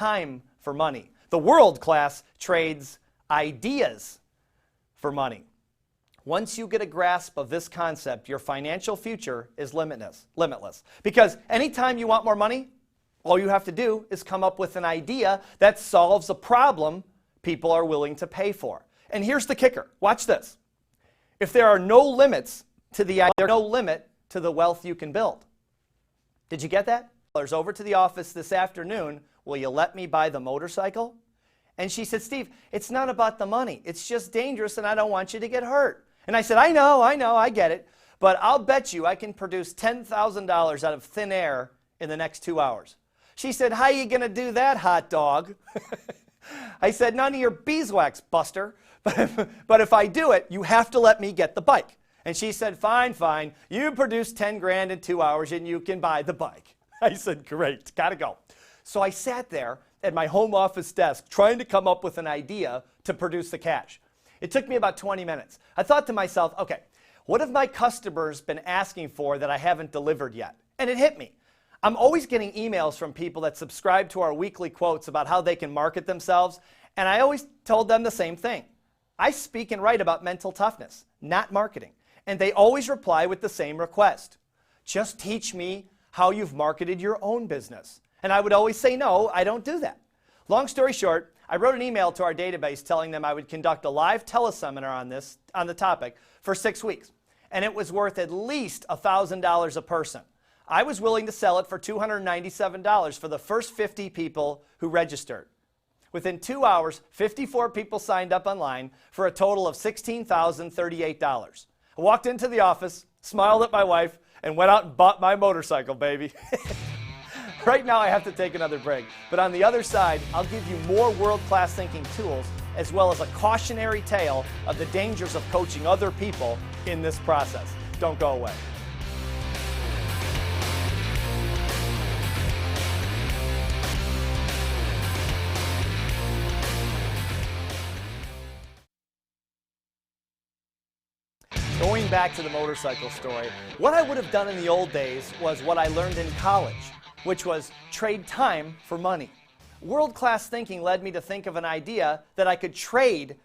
time for money. The world class trades ideas for money. Once you get a grasp of this concept, your financial future is limitless. Because anytime you want more money, all you have to do is come up with an idea that solves a problem people are willing to pay for. And here's the kicker. Watch this. If there are no limits to there's no limit to the wealth you can build. Did you get that? Over to the office this afternoon, will you let me buy the motorcycle? And she said, Steve, it's not about the money. It's just dangerous and I don't want you to get hurt. And I said, I know, I get it. But I'll bet you I can produce $10,000 out of thin air in the next 2 hours. She said, how are you going to do that, hot dog? I said, none of your beeswax, Buster. But if I do it, you have to let me get the bike. And she said, fine, fine. You produce 10 grand in 2 hours and you can buy the bike. I said, great, gotta go. So I sat there at my home office desk trying to come up with an idea to produce the cash. It took me about 20 minutes. I thought to myself, okay, what have my customers been asking for that I haven't delivered yet? And it hit me. I'm always getting emails from people that subscribe to our weekly quotes about how they can market themselves, and I always told them the same thing. I speak and write about mental toughness, not marketing. And they always reply with the same request. Just teach me how you've marketed your own business. And I would always say, no, I don't do that. Long story short, I wrote an email to our database telling them I would conduct a live teleseminar on the topic for 6 weeks. And it was worth at least $1,000 a person. I was willing to sell it for $297 for the first 50 people who registered. Within 2 hours, 54 people signed up online for a total of $16,038. I walked into the office, smiled at my wife, and went out and bought my motorcycle, baby. Right now I have to take another break, but on the other side, I'll give you more world-class thinking tools as well as a cautionary tale of the dangers of coaching other people in this process. Don't go away. Going back to the motorcycle story, what I would have done in the old days was what I learned in college, which was trade time for money. World-class thinking led me to think of an idea that I could trade